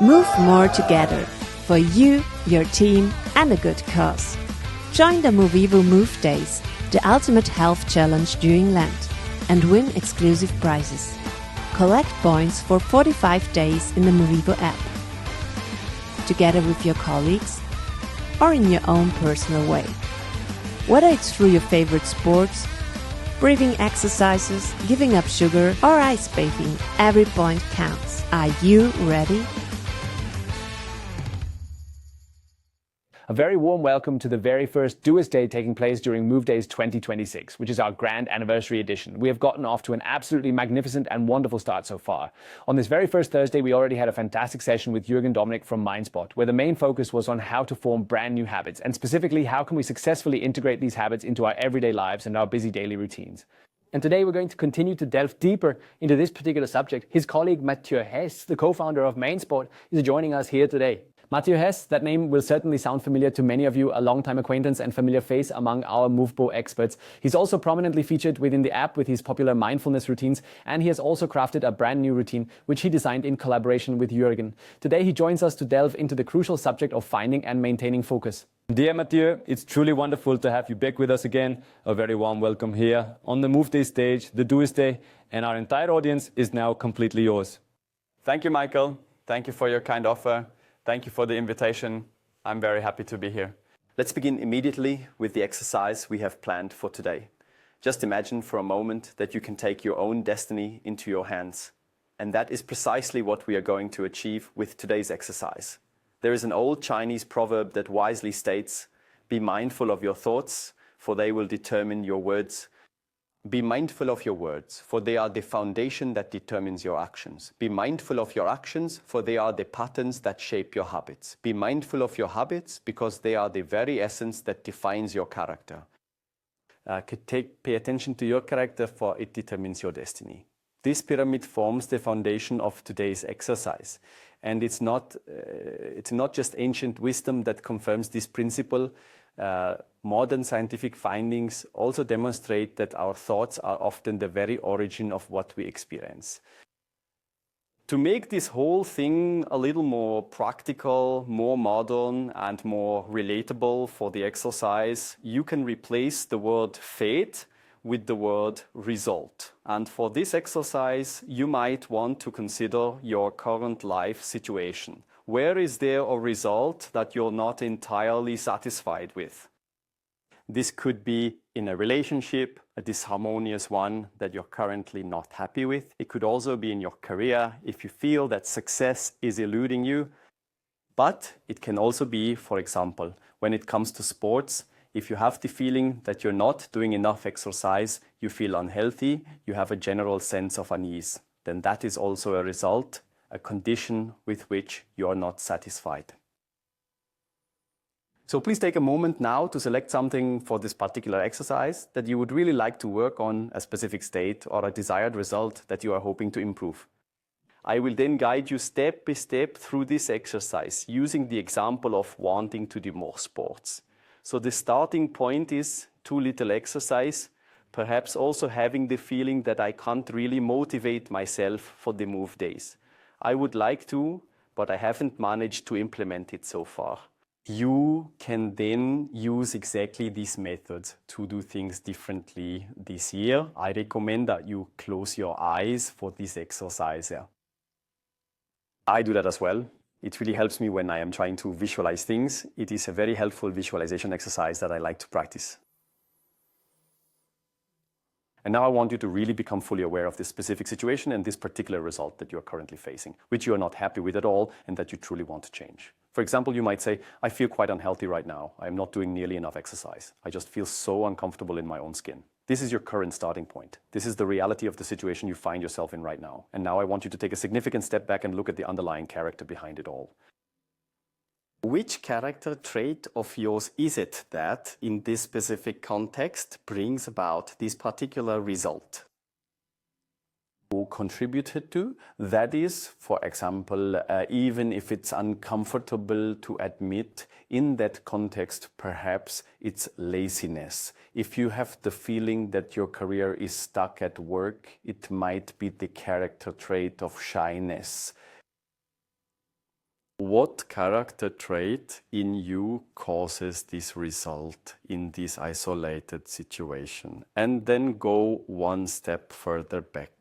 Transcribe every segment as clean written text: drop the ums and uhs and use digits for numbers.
Move more together for you, your team and a good cause. Join the Movivo Move Days, the ultimate health challenge during Lent, and win exclusive prizes. Collect points for 45 days in the Movivo app. Together with your colleagues or in your own personal way. Whether it's through your favorite sports, breathing exercises, giving up sugar or ice bathing, every point counts. Are you ready? A very warm welcome to the very first Doers Day taking place during Move Days 2026, which is our grand anniversary edition. We have gotten off to an absolutely magnificent and wonderful start so far. On this very first Thursday, we already had a fantastic session with Jürgen Dominik from Myndspot, where the main focus was on how to form brand new habits, and specifically how can we successfully integrate these habits into our everyday lives and our busy daily routines. And today we're going to continue to delve deeper into this particular subject. His colleague Matthieu Hess, the co-founder of Myndspot, is joining us here today. Matthieu Hess, that name will certainly sound familiar to many of you, a long-time acquaintance and familiar face among our Movebo experts. He's also prominently featured within the app with his popular mindfulness routines, and he has also crafted a brand new routine, which he designed in collaboration with Jürgen. Today he joins us to delve into the crucial subject of finding and maintaining focus. Dear Matthieu, it's truly wonderful to have you back with us again. A very warm welcome here on the Move Day stage, the Doers Day, and our entire audience is now completely yours. Thank you, Michael. Thank you for your kind offer. Thank you for the invitation. I'm very happy to be here. Let's begin immediately with the exercise we have planned for today. Just imagine for a moment that you can take your own destiny into your hands. And that is precisely what we are going to achieve with today's exercise. There is an old Chinese proverb that wisely states, "Be mindful of your thoughts, for they will determine your words." Be mindful of your words, for they are the foundation that determines your actions. Be mindful of your actions, for they are the patterns that shape your habits. Be mindful of your habits, because they are the very essence that defines your character. Pay attention to your character, for it determines your destiny. This pyramid forms the foundation of today's exercise. And it's not just ancient wisdom that confirms this principle. Modern scientific findings also demonstrate that our thoughts are often the very origin of what we experience. To make this whole thing a little more practical, more modern, and more relatable for the exercise, you can replace the word fate with the word result. And for this exercise, you might want to consider your current life situation. Where is there a result that you're not entirely satisfied with? This could be in a relationship, a disharmonious one that you're currently not happy with. It could also be in your career if you feel that success is eluding you. But it can also be, for example, when it comes to sports, if you have the feeling that you're not doing enough exercise, you feel unhealthy, you have a general sense of unease, then that is also a result, a condition with which you are not satisfied. So please take a moment now to select something for this particular exercise that you would really like to work on, a specific state or a desired result that you are hoping to improve. I will then guide you step by step through this exercise using the example of wanting to do more sports. So the starting point is too little exercise, perhaps also having the feeling that I can't really motivate myself for the move days. I would like to, but I haven't managed to implement it so far. You can then use exactly these methods to do things differently this year. I recommend that you close your eyes for this exercise. I do that as well. It really helps me when I am trying to visualize things. It is a very helpful visualization exercise that I like to practice. And now I want you to really become fully aware of this specific situation and this particular result that you're currently facing, which you are not happy with at all and that you truly want to change. For example, you might say, I feel quite unhealthy right now. I'm not doing nearly enough exercise. I just feel so uncomfortable in my own skin. This is your current starting point. This is the reality of the situation you find yourself in right now. And now I want you to take a significant step back and look at the underlying character behind it all. Which character trait of yours is it that, in this specific context, brings about this particular result? Who contributed to? That is, for example, even if it's uncomfortable to admit, in that context, perhaps it's laziness. If you have the feeling that your career is stuck at work, it might be the character trait of shyness. what character trait in you causes this result in this isolated situation? And then go one step further back.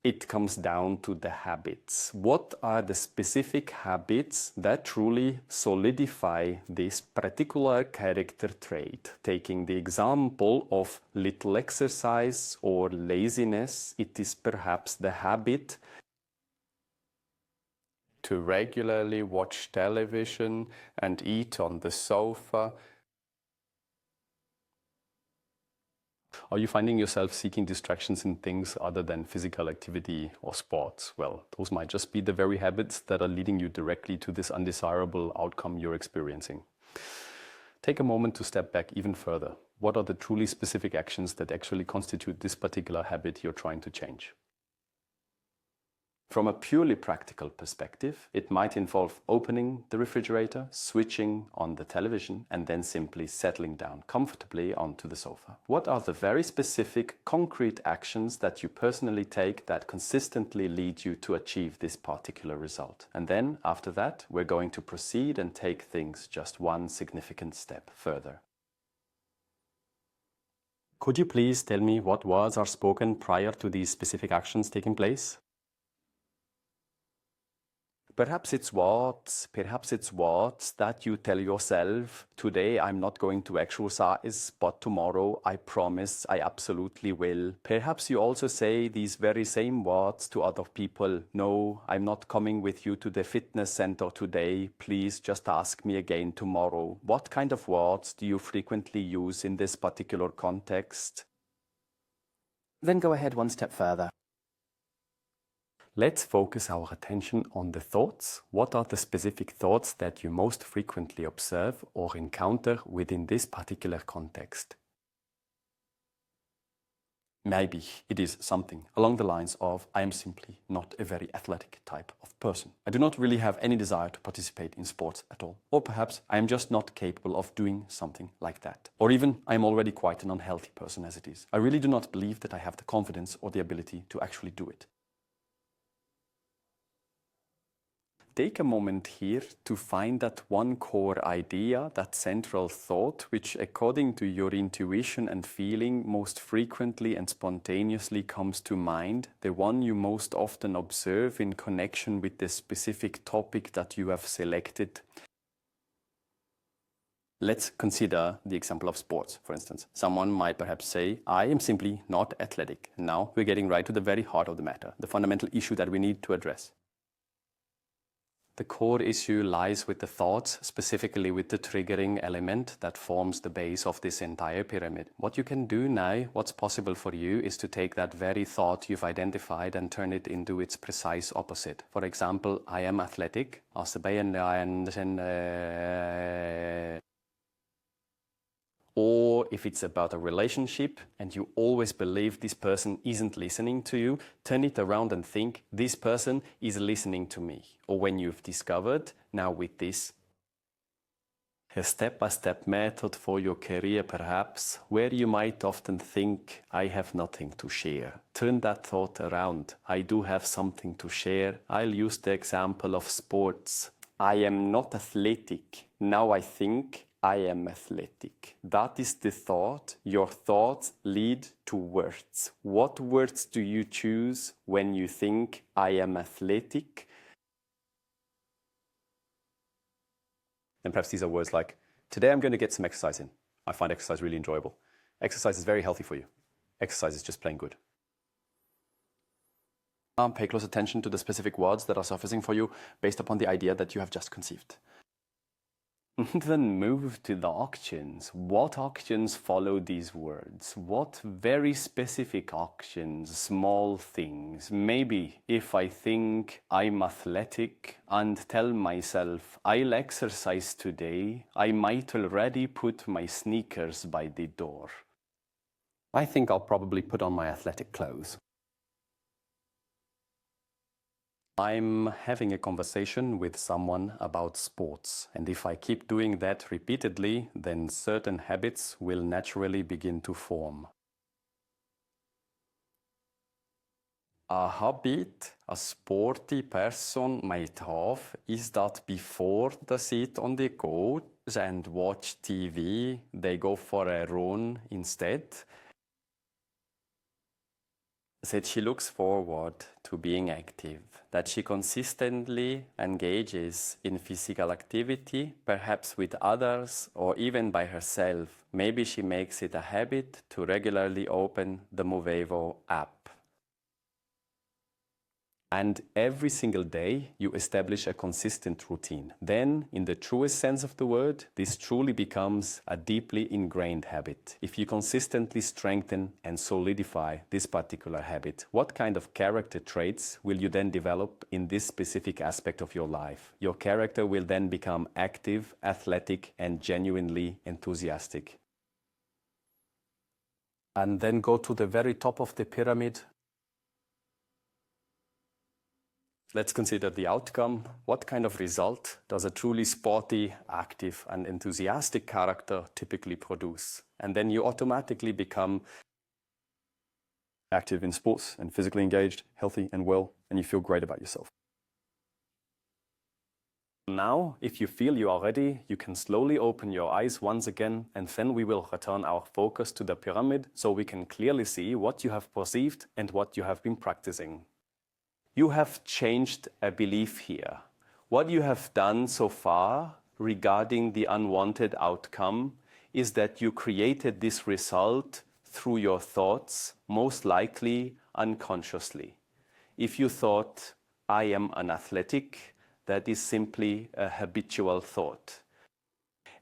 It comes down to the habits. What are the specific habits that truly solidify this particular character trait? Taking the example of little exercise or laziness, it is perhaps the habit to regularly watch television and eat on the sofa. Are you finding yourself seeking distractions in things other than physical activity or sports? Well, those might just be the very habits that are leading you directly to this undesirable outcome you're experiencing. Take a moment to step back even further. What are the truly specific actions that actually constitute this particular habit you're trying to change? From a purely practical perspective, it might involve opening the refrigerator, switching on the television, and then simply settling down comfortably onto the sofa. What are the very specific, concrete actions that you personally take that consistently lead you to achieve this particular result? And then, after that, we're going to proceed and take things just one significant step further. Could you please tell me what words are spoken prior to these specific actions taking place? Perhaps it's words that you tell yourself, today I'm not going to exercise, but tomorrow I promise I absolutely will. Perhaps you also say these very same words to other people. No, I'm not coming with you to the fitness center today. Please just ask me again tomorrow. What kind of words do you frequently use in this particular context? Then go ahead one step further. Let's focus our attention on the thoughts. What are the specific thoughts that you most frequently observe or encounter within this particular context? Maybe it is something along the lines of, I am simply not a very athletic type of person. I do not really have any desire to participate in sports at all. Or perhaps I am just not capable of doing something like that. Or even I am already quite an unhealthy person as it is. I really do not believe that I have the confidence or the ability to actually do it. Take a moment here to find that one core idea, that central thought, which according to your intuition and feeling most frequently and spontaneously comes to mind, the one you most often observe in connection with the specific topic that you have selected. Let's consider the example of sports, for instance. Someone might perhaps say, I am simply not athletic. Now we're getting right to the very heart of the matter, the fundamental issue that we need to address. The core issue lies with the thoughts, specifically with the triggering element that forms the base of this entire pyramid. What you can do now, what's possible for you, is to take that very thought you've identified and turn it into its precise opposite. For example, I am athletic. Or if it's about a relationship and you always believe this person isn't listening to you, turn it around and think, this person is listening to me. Or when you've discovered, now with this, a step-by-step method for your career perhaps, where you might often think, I have nothing to share. Turn that thought around. I do have something to share. I'll use the example of sports. I am not athletic. Now I think I am athletic. That is the thought. Your thoughts lead to words. What words do you choose when you think I am athletic? And perhaps these are words like, today I'm going to get some exercise in. I find exercise really enjoyable. Exercise is very healthy for you. Exercise is just plain good. Pay close attention to the specific words that are surfacing for you based upon the idea that you have just conceived. Then move to the actions. What actions follow these words? What very specific actions, small things? Maybe if I think I'm athletic and tell myself I'll exercise today, I might already put my sneakers by the door. I think I'll probably put on my athletic clothes. I'm having a conversation with someone about sports, and if I keep doing that repeatedly, then certain habits will naturally begin to form. A habit a sporty person might have is that before they sit on the couch and watch TV, they go for a run instead. That she looks forward to being active, that she consistently engages in physical activity, perhaps with others or even by herself. Maybe she makes it a habit to regularly open the Movevo app. And every single day you establish a consistent routine. Then, in the truest sense of the word, this truly becomes a deeply ingrained habit. If you consistently strengthen and solidify this particular habit, what kind of character traits will you then develop in this specific aspect of your life? Your character will then become active, athletic, and genuinely enthusiastic. And then go to the very top of the pyramid. Let's consider the outcome. What kind of result does a truly sporty, active, and enthusiastic character typically produce? And then you automatically become active in sports and physically engaged, healthy and well, and you feel great about yourself. Now, if you feel you are ready, you can slowly open your eyes once again, and then we will return our focus to the pyramid so we can clearly see what you have perceived and what you have been practicing. You have changed a belief here. What you have done so far regarding the unwanted outcome is that you created this result through your thoughts, most likely unconsciously. If you thought, I am unathletic, that is simply a habitual thought.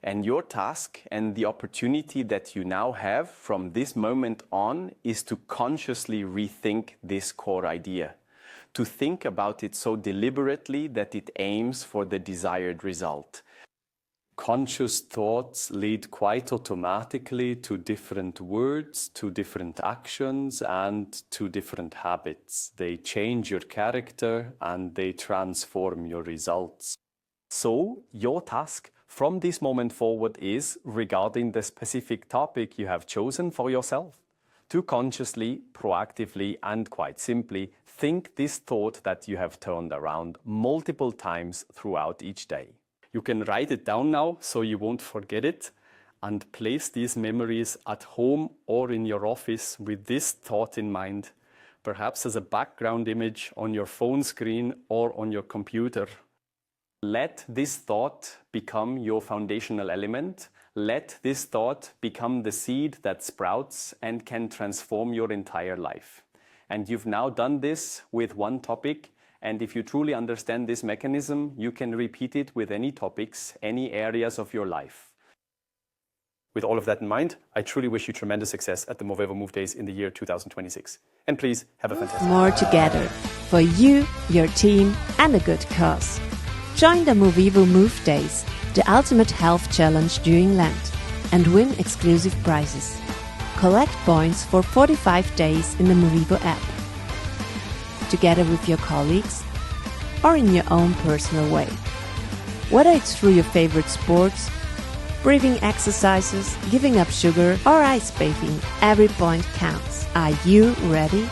And your task and the opportunity that you now have from this moment on is to consciously rethink this core idea. To think about it so deliberately that it aims for the desired result. Conscious thoughts lead quite automatically to different words, to different actions, and to different habits. They change your character and they transform your results. So, your task from this moment forward is, regarding the specific topic you have chosen for yourself, to consciously, proactively, and quite simply think this thought that you have turned around multiple times throughout each day. You can write it down now so you won't forget it, and place these memories at home or in your office with this thought in mind, perhaps as a background image on your phone screen or on your computer. Let this thought become your foundational element. Let this thought become the seed that sprouts and can transform your entire life. And you've now done this with one topic, and if you truly understand this mechanism, you can repeat it with any topics, any areas of your life. With all of that in mind, I truly wish you tremendous success at the Movevo Move Days in the year 2026. And please have a fantastic day. More together for you, your team, and a good cause. Join the Movevo Move Days, the ultimate health challenge during Lent, and win exclusive prizes. Collect points for 45 days in the Movevo app, together with your colleagues or in your own personal way. Whether it's through your favorite sports, breathing exercises, giving up sugar, or ice bathing, every point counts. Are you ready?